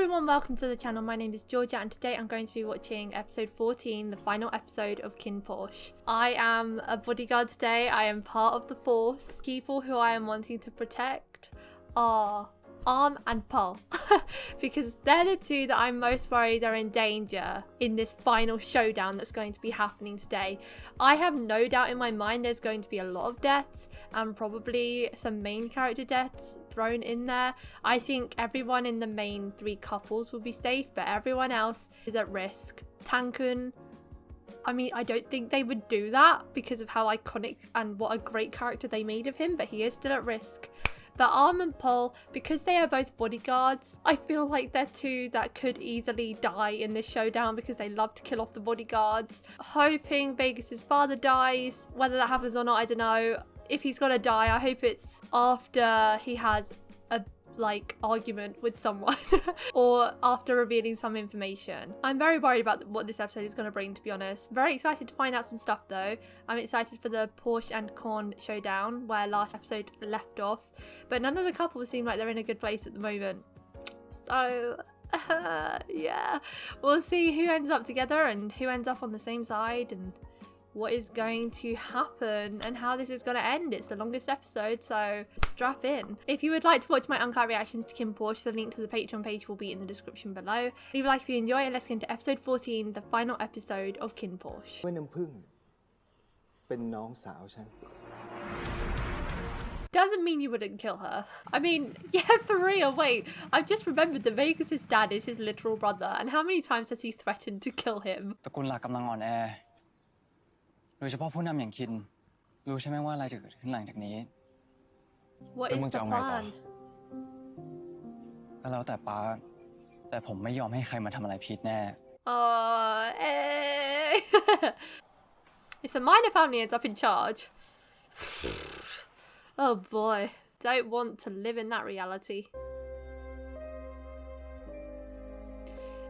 everyone, welcome to the channel. My name is Georgia and today I'm going to be watching episode 14, the final episode of KinnPorsche. I am a bodyguard today. I am part of the force. People who I am wanting to protect are Arm and Paul because they're the two that I'm most worried are in danger in this final showdown that's going to be happening today. I have no doubt in my mind there's going to be a lot of deaths and probably some main character deaths thrown in there. I think everyone in the main three couples will be safe, but everyone else is at risk. Tankun, I mean, I don't think they would do that because of how iconic and what a great character they made of him, but he is still at risk. But Arm and Paul, because they are both bodyguards, I feel like they're two that could easily die in this showdown because they love to kill off the bodyguards. Hoping Vegas's father dies. Whether that happens or not, I don't know. If he's gonna die, I hope it's after he has a argument with someone or after revealing some information. I'm very worried about what this episode is going to bring, to be honest. Very excited to find out some stuff though. I'm excited for the Porsche and Kinn showdown where last episode left off, but none of the couples seem like they're in a good place at the moment. So yeah, we'll see who ends up together and who ends up on the same side and what is going to happen and how this is going to end. It's the longest episode, so strap in. If you would like to watch my uncut reactions to KinnPorsche, the link to the Patreon page will be in the description below. Leave a like if you enjoy and let's get into episode 14, the final episode of KinnPorsche. Doesn't mean you wouldn't kill her. I mean, yeah, for real, wait. I've just remembered that Vegas's dad is his literal brother, and how many times has he threatened to kill him? โดยเฉพาะผู้นำอย่างคินรู้ใช่ไหมว่าอะไรจะเกิดขึ้นหลังจากนี้ What is the plan? ก็แล้วแต่ป้าแต่ผมไม่ยอมให้ใครมาทำอะไรผิดแน่ If the minor family ends up in charge. Oh boy, don't want to live in that reality.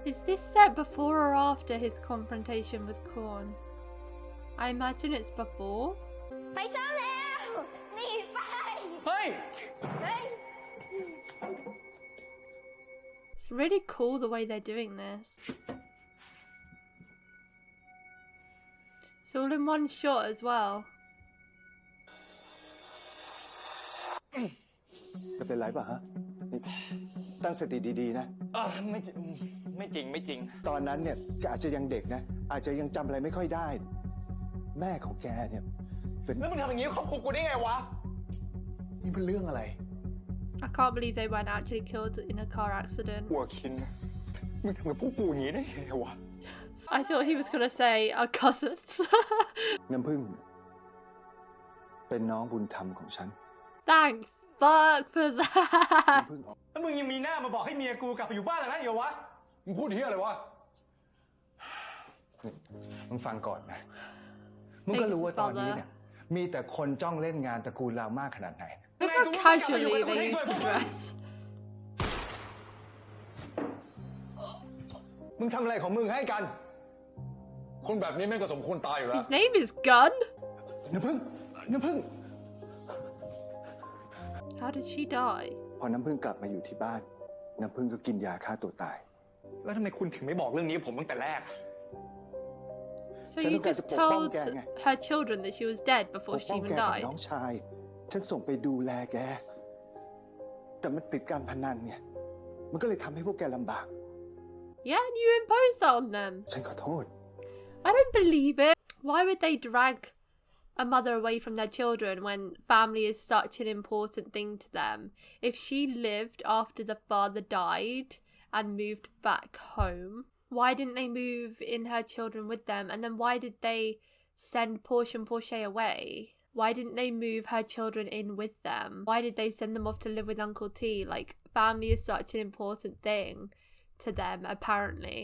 Is this set before or after his confrontation with Kinn? I imagine it's before. It's really cool the way they're doing this. It's all in one shot as well. จะเป็นไรป่ะฮะตั้งสติดีๆนะไม่จริงตอนนั้นเนี่ยแกอาจจะยังเด็กนะอาจจะยังจำอะไรไม่ค่อยได้แม่ของแกเนี่ยเป็นแล้วมึงทำอย่างนี้ครอบครัวกูได้ไงวะนี่เป็นเรื่องอะไร I can't believe they weren't actually killed in a car accident. หัวคินมึงทำกับพวกกูอย่างนี้ได้ไงวะ I thought he was gonna say our cousins. น้ำผึ้งเป็นน้องบุญธรรมของฉัน Thank fuck for that. แล้วมึงยังมีหน้ามาบอกให้เมียกูกลับไปอยู่บ้านหลังนั้นอีกเหรอวะมึงพูดเหี้ยอะไรวะมึงฟังก่อนนะมึงก็รู้ว่าตอนนี้เนี่ยมีแต่คนจ้องเล่นงานตระกูลเรามากขนาดไหน Look how casually they used to dress. มึงทำอะไรของมึงให้กันคนแบบนี้ไม่ก็สมควรตายอยู่แล้ว His name is Gun. น้ำผึ้งน้ำผึ้ง How did she die? พอน้ำผึ้งกลับมาอยู่ที่บ้านน้ำผึ้งก็กินยาฆ่าตัวตายแล้วทำไมคุณถึงไม่บอกเรื่องนี้ผมตั้งแต่แรก So you just told her children that she was dead before she even died? น้องชายฉันส่งไปดูแลแกแต่มันติดการพนันไงมันก็เลยทำให้พวกแกลำบาก Yeah, and you imposed that on them. ฉันขอโทษ I don't believe it. Why would they drag a mother away from their children when family is such an important thing to them? If she lived after the father died and moved back home, why didn't they move in her children with them? And then why did they send Porsche and Porsche away? Why didn't they move her children in with them? Why did they send them off to live with Uncle T? Like, family is such an important thing to them, apparently.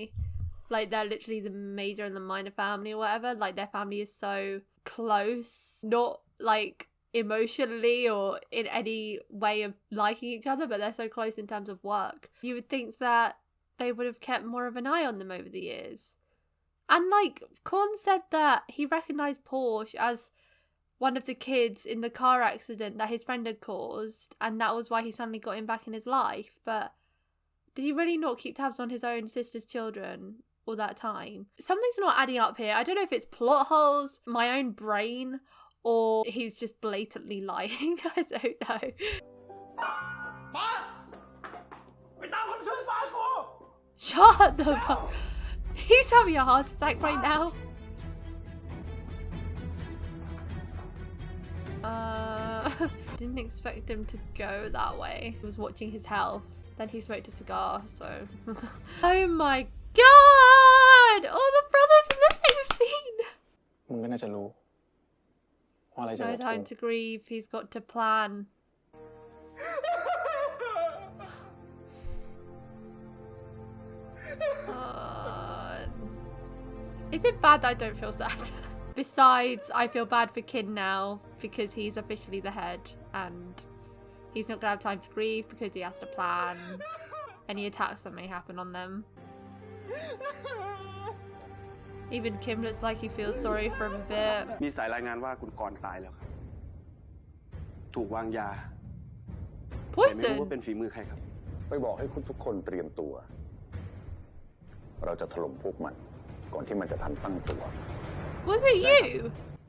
Like, they're literally the major and the minor family or whatever. Like, their family is so close. Not, like, emotionally or in any way of liking each other, but they're so close in terms of work. You would think that they would have kept more of an eye on them over the years. And like Kinn said that he recognized Porsche as one of the kids in the car accident that his friend had caused, and that was why he suddenly got him back in his life. But Did he really not keep tabs on his own sister's children all that time? Something's not adding up here. I don't know if it's plot holes, my own brain, or he's just blatantly lying. I don't know. Shut the fuck. He's having a heart attack right now. Didn't expect him to go that way. He was watching his health. Then he smoked a cigar, so... Oh my god! All the brothers in the same scene! มึงก็น่าจะรู้ว่าอะไรจะ No time to grieve, he's got to plan. Is it bad that I don't feel sad? Besides, I feel bad for Kinn now because he's officially the head and he's not gonna have time to grieve because he has to plan any attacks that may happen on them. Even Kim looks like he feels sorry for him a bit. มีสายรายงานว่าคุณกรณ์ตายแล้วครับถูกวางยาแต่ไม่รู้ว่าเป็นฝีมือใครครับไปบอกให้คุณทุกคนเตรียมตัวเราจะถล่มพวกมันก่อนที่มันจะทันตั้งตัว Was it you?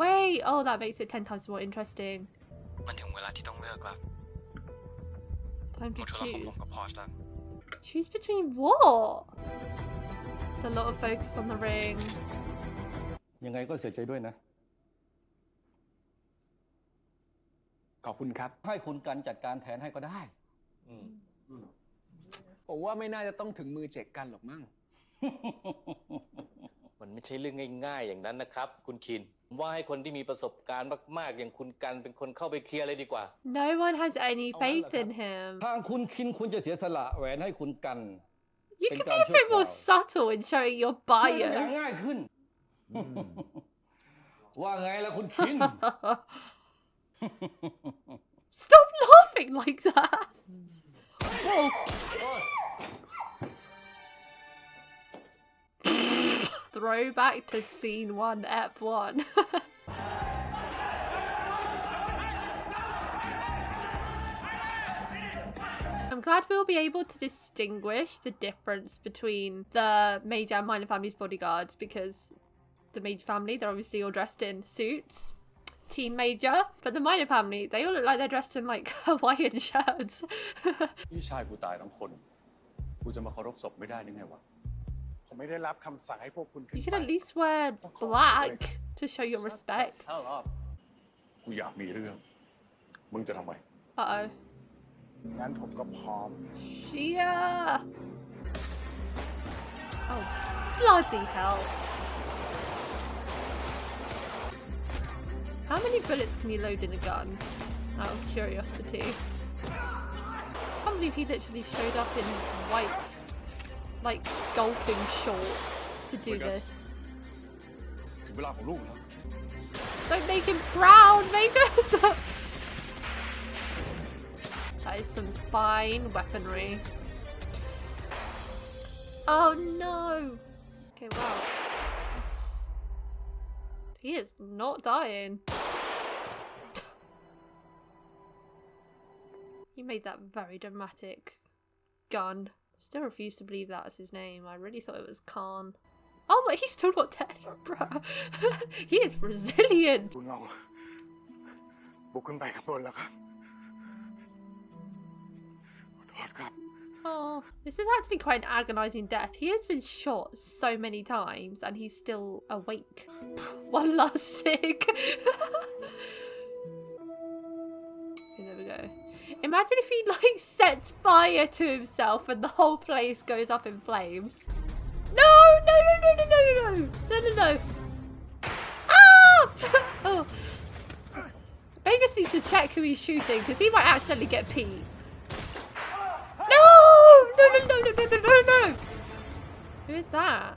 Wait, oh that makes it 10 times more interesting. มันถึงเวลาที่ต้องเลือกแล้ว Time to ผมจะลอง choose. กับพอร์ชแล้ว Choose between what? It's a lot of focus on the ring. ยังไงก็เสียใจด้วยนะ ขอบคุณครับ ให้คุณกันจัดการแทนให้ก็ได้ ผมว่าไม่น่าจะต้องถึงมือเจกกันหรอกมั้ง มันไม่ใช่เรื่องง่ายๆอย่างนั้นนะครับคุณคินผมว่าให้คนที่มีประสบการณ์มากๆอย่างคุณกันเป็นคนเข้าไปเคลียร์เลยดีกว่า No one has any faith in him. ทางคุณคินคุณจะเสียสละแหวนให้คุณกัน You can be a bit more subtle in showing your เพื่อให้ bias. ง่ายขึ้น ว่าไงล่ะคุณคิน Stop laughing like that. Whoa. Throwback to scene 1, ep 1. I'm glad we'll be able to distinguish the difference between the major and minor family's bodyguards because the major family, they're obviously all dressed in suits. Team major, but the minor family, they all look like they're dressed in like Hawaiian shirts. พี่ชายกูตายทั้งคนกูจะมาเคารพศพไม่ได้ยังไงวะ ผมไม่ได้รับคำสั่งให้พวกคุณขึ้น You could at least wear black to show your respect. Hell up กูอยากมีเรื่องมึงจะทำไม Uh-oh. งั้นผมก็พร้อม Shia! Oh, bloody hell. How many bullets can you load in a gun? Out of curiosity. I can't believe he literally showed up in white, like, golfing shorts to do this. ถึงเวลาของลูกแล้ว Don't make him proud, Vegas! That is some fine weaponry. Oh no! Okay, wow. He is not dying. You made that very dramatic. Gun. Still refuse to believe that is his name. I really thought it was Khan. Oh, but he's still not dead, bro. He is resilient. คุณลองบุกขึ้นไปข้างบนแล้วครับขอโทษครับ Oh, this is actually quite an agonizing death. He has been shot so many times and he's still awake. One last sig. Okay, there we go. Imagine if he like sets fire to himself and the whole place goes up in flames. No, no, no, no, no, no, no, no, no, no, no. Ah! Oh. Vegas needs to check who he's shooting because he might accidentally get Pete. No! No, no, no, no, no, no, no, no! Who is that?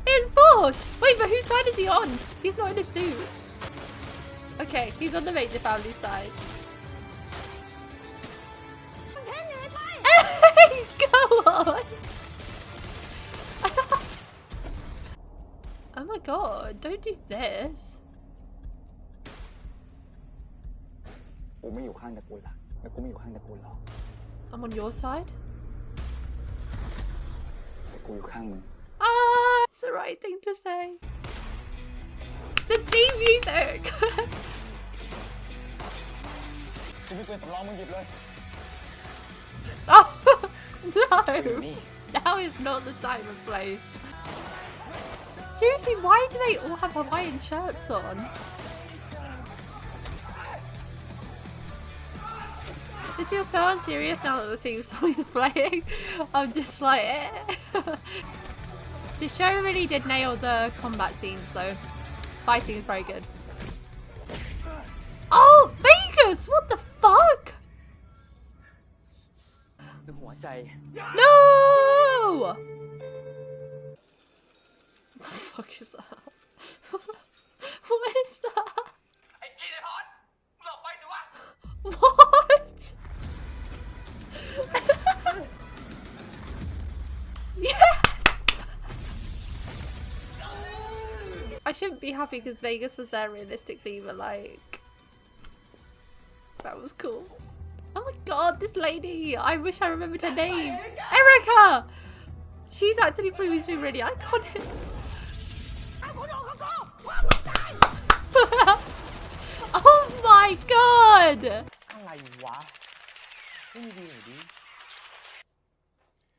It's Porsche! Wait, but whose side is he on? He's not in a suit. Okay, he's on the major family side. Hey, go on! Oh my god, don't do this. กูไม่อยู่ข้างตระกูลละ แต่กูไม่อยู่ข้างตระกูลหรอก I'm on your side. แต่กูอยู่ข้างมึง Ah, it's the right thing to say. The theme music. กูไม่เคยสำรองมึงหยิบเลย Oh no! นี่ Now is not the time and place. Seriously, why do they all have Hawaiian shirts on? This feels so unserious now that the theme song is playing. I'm just like, eh. The show really did nail the combat scenes though. Fighting is very good. Oh, Vegas! What the fuck? คือหัวใจ No! What the fuck is that? What is that? What? Yeah! I shouldn't be happy because Vegas was there realistically, but like, that was cool. Oh my god, this lady! I wish I remembered her name. Erica! She's actually proving to be really iconic. Oh my god! อะไรวะไม่มีดีหรือดี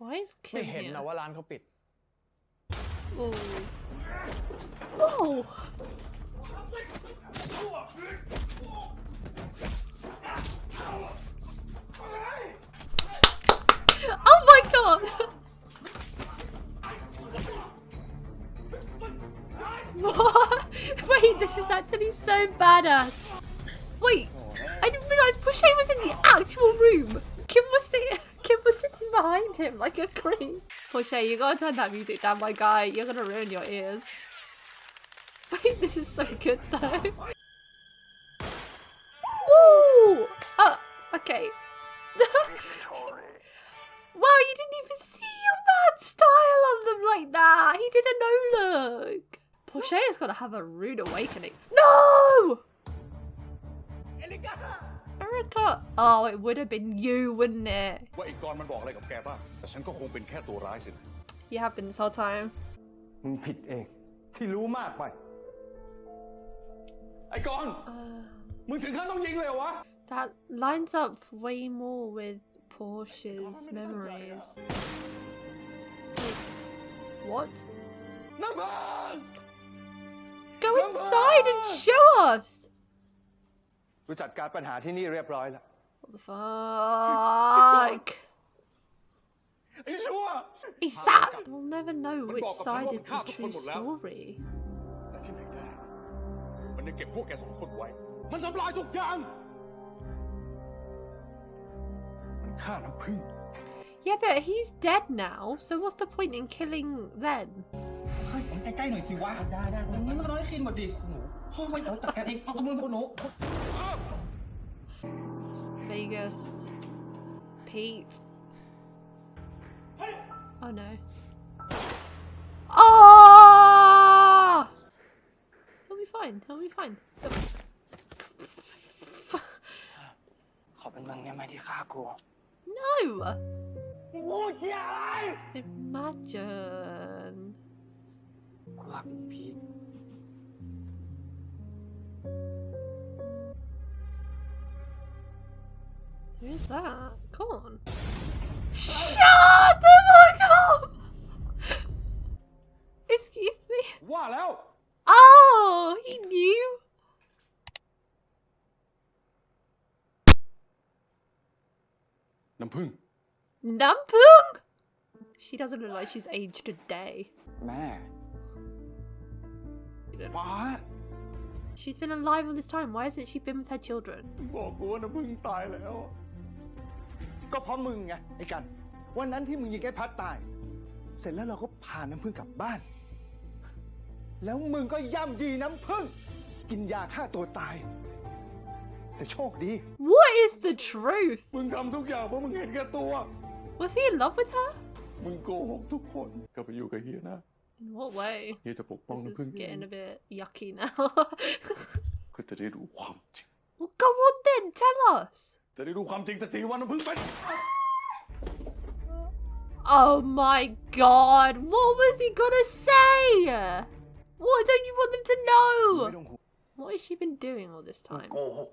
Why is ไม่ Kim เห็น here? นะว่าร้านเขาปิด Oh. Oh! Oh my god! What? Wait, this is actually so badass. Wait, I didn't realize Porsche was in the actual room. Kim was sitting behind him like a creep. Porsche, you gotta turn that music down, my guy. You're gonna ruin your ears. Wait, this is so good though. Woo! Oh, okay. Wow, you didn't even see your mad style on them like that. He did a no look. Porsche has got to have a rude awakening. No! Erica. Oh, it would have been you, wouldn't it? ว่าไอ้กรมันบอกอะไรกับแกบ้างแต่ฉันก็คงเป็นแค่ตัวร้ายสินะ You have been this whole time. มึงผิดเองที่รู้มากไป ไอ้กรมึงถึงขั้นต้องยิงเลยเหรอวะ That lines up way more with Porsche's memories. Wait, what? น้ำมัน Go inside and show us! กูจัดการปัญหาที่นี่เรียบร้อยแล้ว What the fuck? ไอ้ชั่ว He's sad. We'll never know which side is the true story. แต่ที่ไหนได้มันยังเก็บพวกแกสองคนไว้มันทำลายทุกอย่างมันฆ่าน้ำผึ้ง Yeah, but he's dead now, so what's the point in killing them? ใกล้ๆหน่อยสิวะได้วันนี้มันร้อยคินหมดดิคุณหนูพ่อไว้เดี๋ยวจัดการเองเอากับมือคุณหนู Vegas. Pete. Oh no. Oh! He'll be fine. He'll be fine. ขอเป็นมึงเนี่ยไหมที่ฆ่ากู No! กูเชี่ยอะไร Imagine. กูรักมึงพีท Who is that? Come on. Shut the fuck up! Excuse me. ว่าแล้ว Oh, he knew. น้ำผึ้ง Nampung? She doesn't look like she's aged a day. แม่ ป้า She's been alive all this time. Why hasn't she been with her children? บอกกูว่าน้ำผึ้งตายแล้ว ก็เพราะมึงไงไอ้กัน วันนั้นที่มึงยิงไอ้พัดตาย เสร็จแล้วเราก็พาน้ำพึ่งกลับบ้าน แล้วมึงก็ย่ำยีน้ำพึ่ง กินยาฆ่าตัวตาย แต่โชคดี What is the truth? มึงทำทุกอย่างเพราะมึงเห็นแก่ตัว Was he in love with her? มึงโกหกทุกคนกลับไปอยู่กับเฮียนะ In what way? เฮียจะปกป้อง This น้ำผึ้ง is getting a bit yucky now. ก็จะได้รู้ความจริง Well, go on then, tell us. จะได้รู้ความจริงสักทีว่าน้ำพึ่งเป็น Oh my god, what was he gonna say? What don't you want them to ไม่ know? ต้องห่วง What has she been doing all this time? โกหก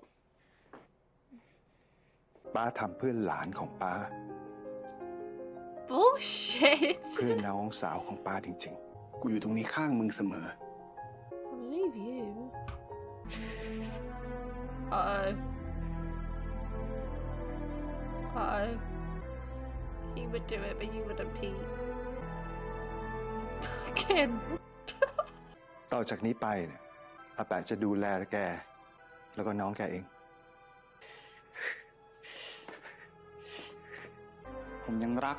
ป้าทำเพื่อหลานของป้า Bullshit. เพื่อน้องสาวของป้าจริงๆ กูอยู่ตรงนี้ข้างมึงเสมอ I believe you. Uh-oh. Uh-oh. He would do it, but you wouldn't, Pete. Kinn. ต่อจากนี้ไปเนี่ยอาแปะจะดูแลแก แล้วก็น้องแกเอง ผมยังรัก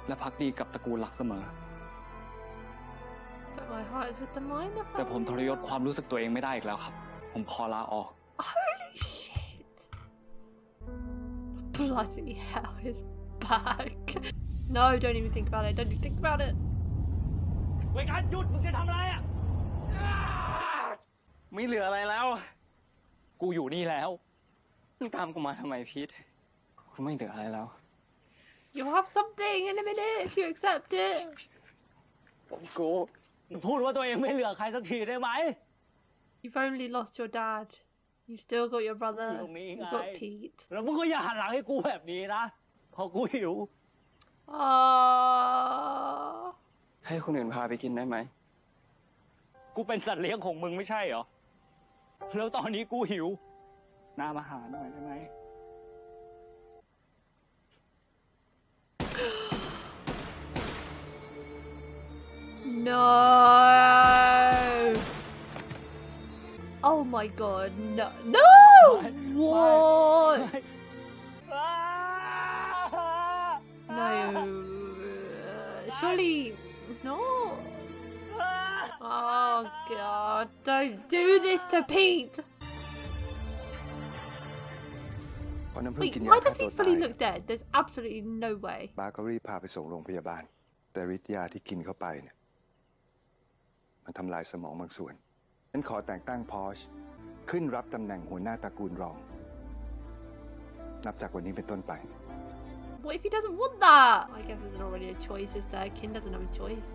และภักดีกับตระกูลหลักเสมอ But my heart is with the minor แต่ผมทรยศ family. ความรู้สึกตัวเองไม่ได้อีกแล้วครับ ผมขอลาออก Holy shit. Bloody hell, his back. No, don't even think about it. Don't even think about it. เวกันหยุด มึงจะทำอะไรอ่ะ ไม่เหลืออะไรแล้ว กูอยู่นี่แล้ว มึงตามกูมาทำไมพีทกูไม่เหลืออะไรแล้ว You'll have something in a minute if you accept it. กูพูดว่าตัวเองไม่เหลือใครสักทีได้ไหม You've only lost your dad. You've still got your brother. You've You've got Pete. แล้วมึงก็อย่าหันหลังให้กูแบบนี้นะเพราะกูหิว ให้คนอื่นพาไปกินได้ไหม กูเป็นสัตว์เลี้ยงของมึงไม่ใช่เหรอ แล้วตอนนี้กูหิว น้ำอาหารหน่อยได้ไหม No. Oh my god, no. No! What? No. Surely. No. Oh god, don't do this to Pete. พอน้ำพึ่ง Wait, กินยา why ฆ่า does ตัว he ตาย fully look dead? There's absolutely no way. ป้าก็รีบพาไปส่งโรงพยาบาล แต่ฤทธิ์ยาที่กินเข้าไปเนี่ย มันทำลายสมองบางส่วน ฉันขอแต่งตั้งพอร์ชขึ้นรับตำแหน่งหัวหน้าตระกูลรอง นับจากวันนี้เป็นต้นไป What if he doesn't want that? I guess there's not really a choice, is there? Kinn doesn't have a choice.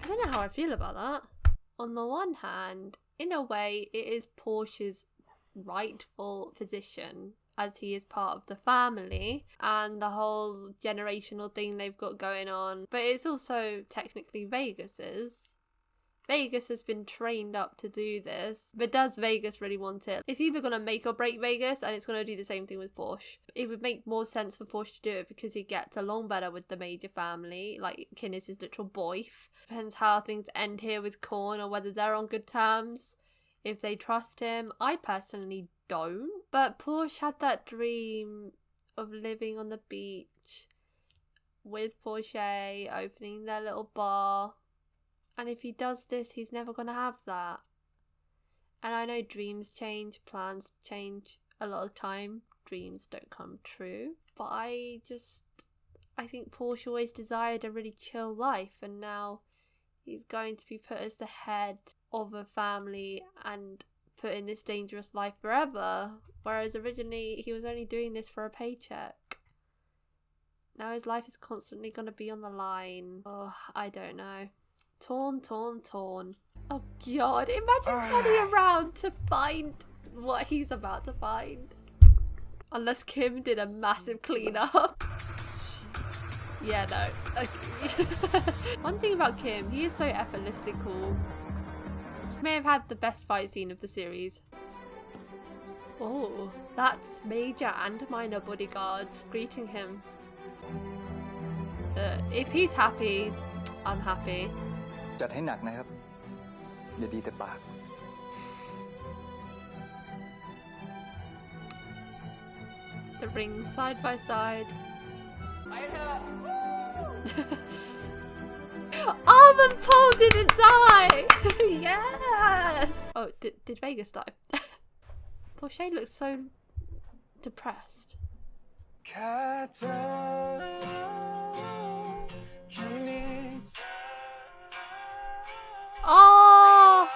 I don't know how I feel about that. On the one hand, in a way, it is Porsche's rightful position as he is part of the family and the whole generational thing they've got going on. But it's also technically Vegas's. Vegas has been trained up to do this, but does Vegas really want it? It's either going to make or break Vegas, and it's going to do the same thing with Porsche. It would make more sense for Porsche to do it because he gets along better with the major family, like Kinn is his literal boyf. Depends how things end here with Korn or whether they're on good terms, if they trust him. I personally don't, but Porsche had that dream of living on the beach with Porsche, opening their little bar. And if he does this, he's never going to have that. And I know dreams change, plans change a lot of time. Dreams don't come true. But I think Porsche always desired a really chill life. And now he's going to be put as the head of a family and put in this dangerous life forever. Whereas originally he was only doing this for a paycheck. Now his life is constantly going to be on the line. Oh, I don't know. Torn. Oh god, imagine turning around to find what he's about to find. Unless Kim did a massive cleanup. Yeah, no. Okay. One thing about Kim, he is so effortlessly cool. He may have had the best fight scene of the series. Oh, that's major and minor bodyguards greeting him. If he's happy, I'm happy. จัดให้หนักนะครับอย่าดีแต่ปาก The rings side by side. Arm and Paul didn't die! Yes! Oh, did Vegas die? Porsche looks so depressed. Oh!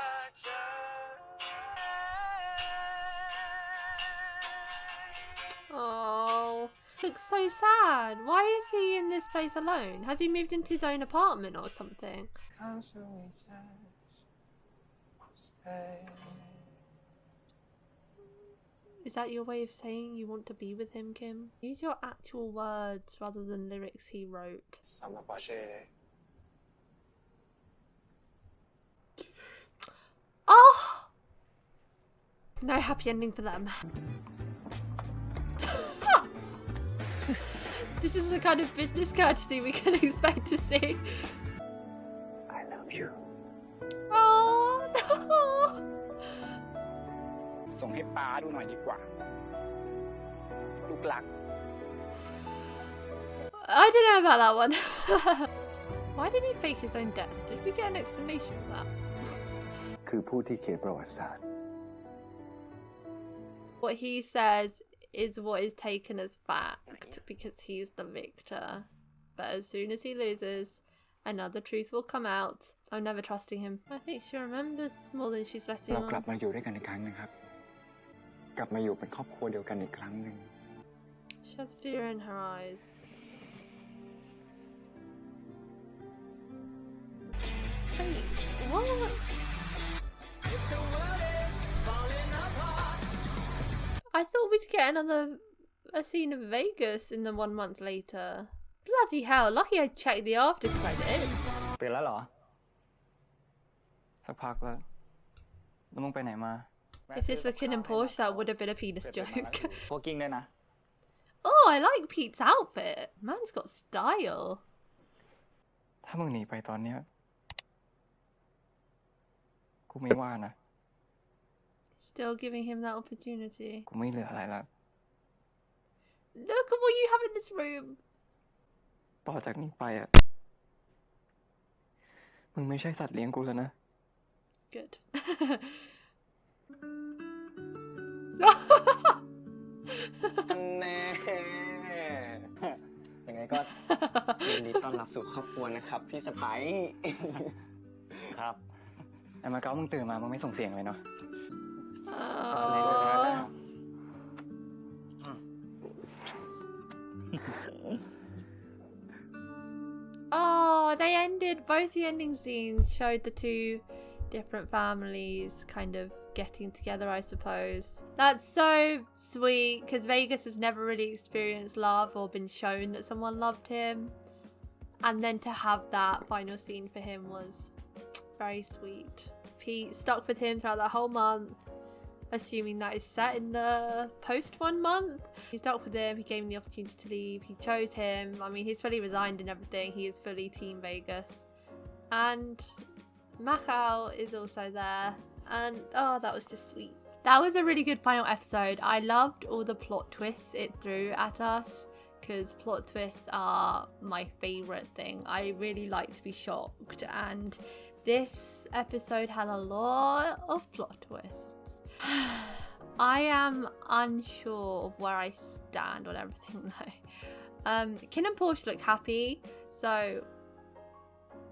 Oh, looks so sad. Why is he in this place alone? Has he moved into his own apartment or something? Is that your way of saying you want to be with him, Kim? Use your actual words rather than lyrics he wrote. Oh! No happy ending for them. This is the kind of business courtesy we can expect to see. I love you. Oh, no. ส่งให้ป้าดูหน่อยดีกว่าลูกหลัก I don't know about that one. Why did he fake his own death? Did we get an explanation for that? คือผู้ที่เขียนประวัติศาสตร์ What he says is what is taken as fact because he's the victor. But as soon as he loses, another truth will come out. I'm never trusting him. I think she remembers more than she's letting เรา on. กลับมาอยู่ด้วยกันอีกครั้งหนึงครับกลับมาอยู่เป็นครอบครัวเดียวกันอีกครั้งหนึ่ง She has fear in her eyes. Wait, what? I thought we'd get a scene of Vegas in the 1 month later. Bloody hell, lucky I checked the after credits. เปลี่ยนแล้วเหรอสักพักแล้วมึงไปไหนมา If this were KinnPorsche, that would have been a penis joke. พวกกิ้งด้วยนะ Oh, I like Pete's outfit. Man's got style. ถ้ามึงหนีไปตอนเนี้ยกูไม่ว่านะ Still giving him that opportunity. กูไม่เหลืออะไรแล้ว Look at what you have in this room. ต่อจากนี้ไปอ่ะมึงไม่ใช่สัตว์เลี้ยงกูแล้วนะ Good. แน่ยังไงก็ยินดีต้อนรับสู่ครอบครัวนะครับพี่สะใภ้ ครับไอ้มาเก๊ามึงตื่นมามึงไม่ส่งเสียงเลยเนาะ Oh, they ended, both the ending scenes showed the two different families kind of getting together, I suppose. That's so sweet because Vegas has never really experienced love or been shown that someone loved him. And then to have that final scene for him was very sweet. Pete stuck with him throughout the whole month, assuming that is set in the post 1 month. He stuck with him, he gave him the opportunity to leave, he chose him. I mean, he's fully resigned and everything, he is fully Team Vegas. And Macau is also there, and oh, that was just sweet. That was a really good final episode. I loved all the plot twists it threw at us, because plot twists are my favourite thing. I really like to be shocked, and this episode had a lot of plot twists. I am unsure of where I stand on everything though. Kinn and Porsche look happy, so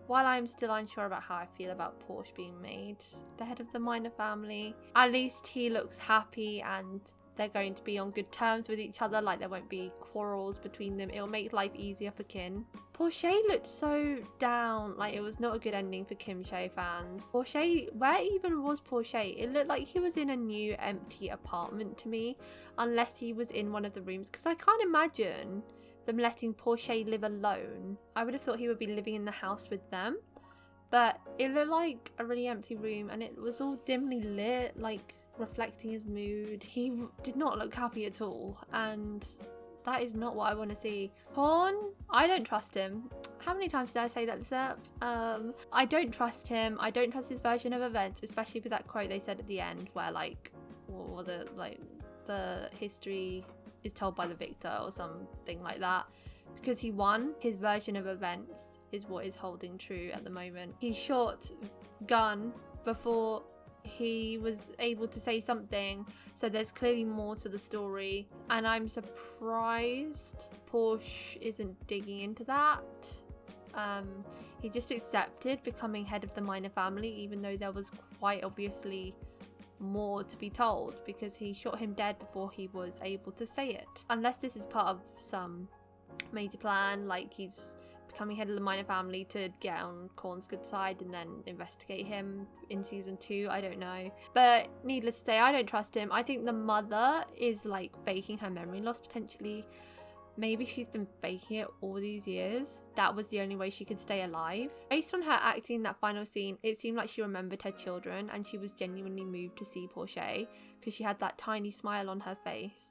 while I'm still unsure about how I feel about Porsche being made the head of the minor family, at least he looks happy and they're going to be on good terms with each other, like there won't be quarrels between them. It'll make life easier for Kinn. Porsche looked so down, like it was not a good ending for Kimche fans. Porsche, where even was Porsche? It looked like he was in a new empty apartment to me, unless he was in one of the rooms, because I can't imagine them letting Porsche live alone. I would have thought he would be living in the house with them, but it looked like a really empty room and it was all dimly lit, like reflecting his mood. He did not look happy at all, and that is not what I want to see. Porn, I don't trust him. How many times did I say that, Zep? I don't trust him. I don't trust his version of events, especially with that quote they said at the end where, like, what was it, like, the history is told by the victor or something like that. Because he won, his version of events is what is holding true at the moment. He shot Gun before he was able to say something, so there's clearly more to the story, and I'm surprised Porsche isn't digging into that. He just accepted becoming head of the minor family, even though there was quite obviously more to be told, because he shot him dead before he was able to say it. Unless this is part of some major plan, like he's becoming head of the minor family to get on Korn's good side and then investigate him in season 2, I don't know. But needless to say, I don't trust him. I think the mother is like faking her memory loss potentially. Maybe she's been faking it all these years. That was the only way she could stay alive. Based on her acting in that final scene, it seemed like she remembered her children and she was genuinely moved to see Porsche because she had that tiny smile on her face.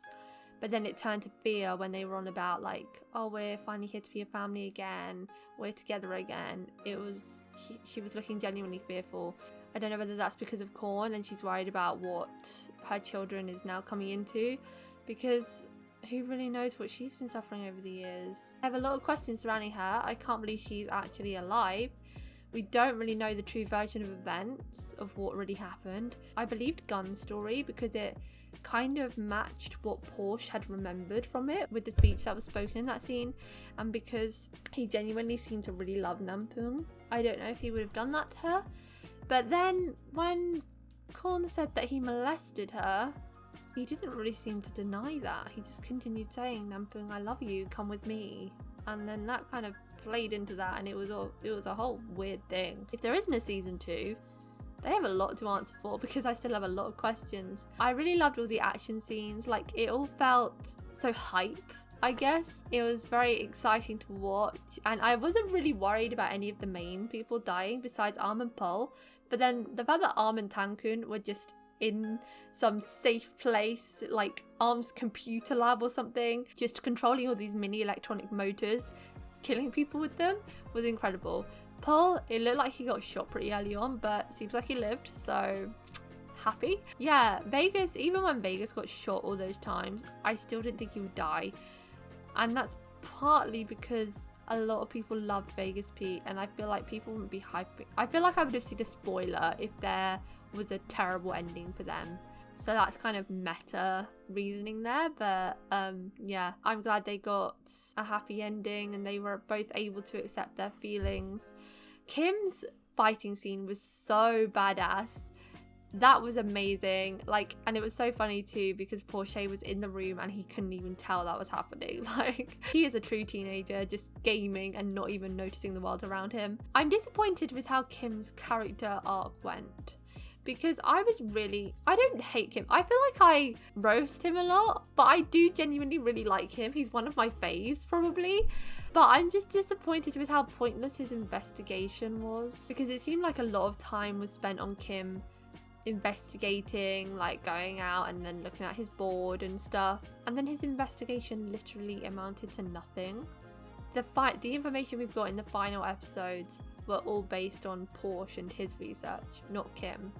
But then it turned to fear when they were on about like, oh, we're finally here to be a family again, we're together again. It was, she was looking genuinely fearful. I don't know whether that's because of Korn and she's worried about what her children is now coming into, because who really knows what she's been suffering over the years. I have a lot of questions surrounding her. I can't believe she's actually alive. We don't really know the true version of events of what really happened. I believed Gunn's story because it kind of matched what Porsche had remembered from it with the speech that was spoken in that scene, and because he genuinely seemed to really love Nampung. I don't know if he would have done that to her. But then when Korn said that he molested her, he didn't really seem to deny that. He just continued saying, Nampung, I love you, come with me. And then that kind of played into that, and it was a whole weird thing. If there isn't a season 2, they have a lot to answer for, because I still have a lot of questions. I really loved all the action scenes. Like, it all felt so hype, I guess. It was very exciting to watch, and I wasn't really worried about any of the main people dying besides Arm and Pol. But then the fact that Arm and Tankun were just in some safe place, like Arm's computer lab or something, just controlling all these mini electronic motors, killing people with them, was incredible. Pol, it looked like he got shot pretty early on, but seems like he lived, so happy. Yeah, Vegas, even when Vegas got shot all those times, I still didn't think he would die. And that's partly because a lot of people loved Vegas Pete, and I feel like people wouldn't be hyping. I feel like I would have seen a spoiler if there was a terrible ending for them. So that's kind of meta reasoning there, but yeah, I'm glad they got a happy ending and they were both able to accept their feelings. Kim's fighting scene was so badass. That was amazing. Like, and it was so funny too because Porsche was in the room and he couldn't even tell that was happening. Like, he is a true teenager, just gaming and not even noticing the world around him. I'm disappointed with how Kim's character arc went, because I don't hate him. I feel like I roast him a lot, but I do genuinely really like him. He's one of my faves probably. But I'm just disappointed with how pointless his investigation was, because it seemed like a lot of time was spent on Kim investigating, like going out and then looking at his board and stuff, and then his investigation literally amounted to nothing. The information we've got in the final episodes were all based on Porsche and his research, not Kim.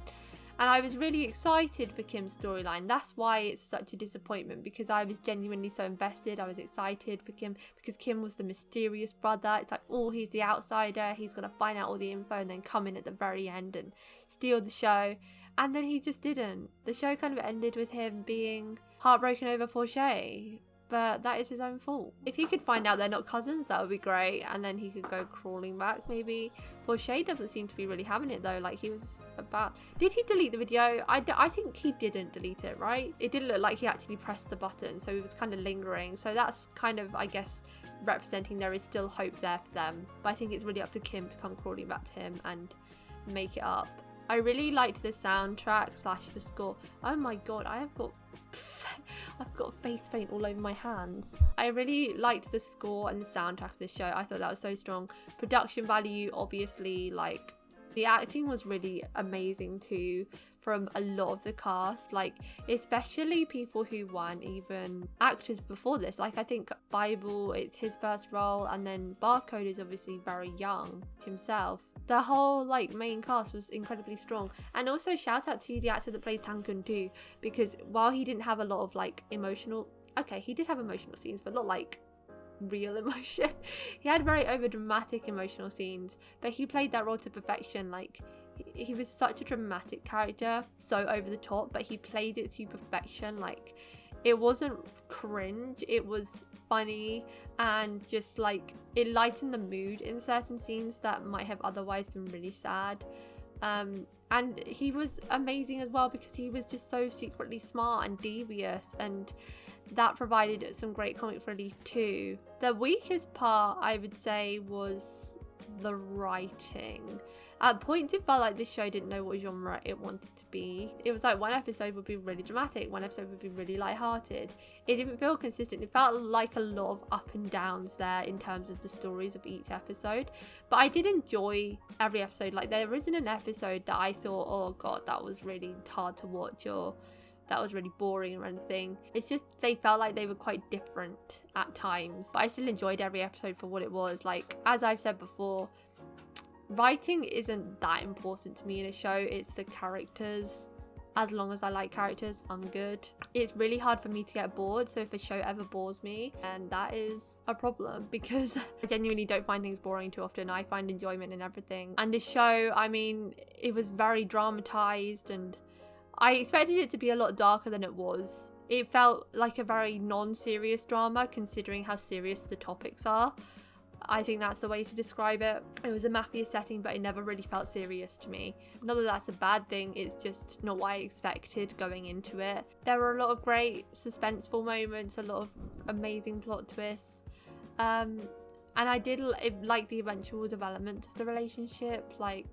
And I was really excited for Kim's storyline. That's why it's such a disappointment, because I was genuinely so invested. I was excited for Kim because Kim was the mysterious brother. It's like, oh, he's the outsider. He's going to find out all the info and then come in at the very end and steal the show. And then he just didn't. The show kind of ended with him being heartbroken over Porsche. But that is his own fault. If he could find out they're not cousins, that would be great. And then he could go crawling back, maybe. Porsche doesn't seem to be really having it, though. Like, he was about... Did he delete the video? I think he didn't delete it, right? It didn't look like he actually pressed the button, so he was kind of lingering. So that's kind of, I guess, representing there is still hope there for them. But I think it's really up to Kim to come crawling back to him and make it up. I really liked the soundtrack / the score. Oh my god, I've got face paint all over my hands. I really liked the score and the soundtrack of this show. I thought that was so strong. Production value, obviously, like, the acting was really amazing too from a lot of the cast, like especially people who weren't even actors before this. Like, I think Bible, it's his first role, and then Barcode is obviously very young himself. The whole like main cast was incredibly strong. And also shout out to the actor that plays Tankun too, because while he didn't have a lot of like emotional, okay, he did have emotional scenes, but not like real emotion. He had very over dramatic emotional scenes, but he played that role to perfection. Like, he was such a dramatic character, so over the top, but he played it to perfection. Like, it wasn't cringe, it was funny and just like it lightened the mood in certain scenes that might have otherwise been really sad. And he was amazing as well because he was just so secretly smart and devious, and that provided some great comic relief too. The weakest part, I would say, was the writing. At points it felt like this show didn't know what genre it wanted to be. It was like one episode would be really dramatic, one episode would be really lighthearted. It didn't feel consistent. It felt like a lot of up and downs there in terms of the stories of each episode. But I did enjoy every episode. Like there isn't an episode that I thought, oh god, that was really hard to watch, or that was really boring or anything. It's just they felt like they were quite different at times. But I still enjoyed every episode for what it was. Like, as I've said before, writing isn't that important to me in a show. It's the characters. As long as I like characters, I'm good. It's really hard for me to get bored, so if a show ever bores me, and that is a problem because I genuinely don't find things boring too often. I find enjoyment in everything. And this show, I mean, it was very dramatized, and I expected it to be a lot darker than it was. It felt like a very non-serious drama considering how serious the topics are. I think that's the way to describe it. It was a Mafia setting, but it never really felt serious to me. Not that that's a bad thing, it's just not what I expected going into it. There were a lot of great suspenseful moments, a lot of amazing plot twists. And I did like the eventual development of the relationship. Like,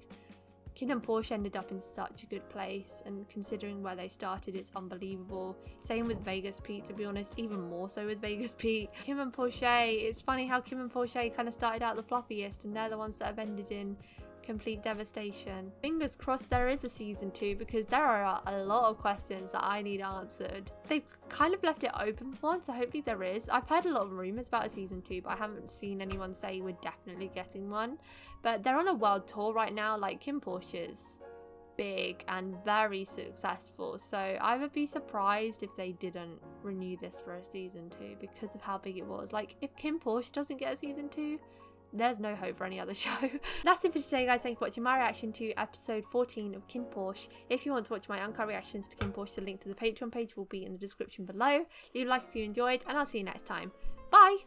Kinn and Porsche ended up in such a good place, and considering where they started, it's unbelievable. Same with Vegas Pete, to be honest, even more so with Vegas Pete. Kinn and Porsche, it's funny how Kinn and Porsche kind of started out the fluffiest, and they're the ones that have ended in complete devastation. Fingers crossed there is a season 2 because there are a lot of questions that I need answered. They've kind of left it open for one, so hopefully there is. I've heard a lot of rumours about a season 2, but I haven't seen anyone say we're definitely getting one. But they're on a world tour right now. Like, KinnPorsche's big and very successful, so I would be surprised if they didn't renew this for a season 2 because of how big it was. Like, if KinnPorsche doesn't get a season 2, there's no hope for any other show. That's it for today, guys. Thank you for watching my reaction to episode 14 of KinnPorsche. If you want to watch my uncut reactions to KinnPorsche, the link to the Patreon page will be in the description below. Leave a like if you enjoyed, and I'll see you next time. Bye!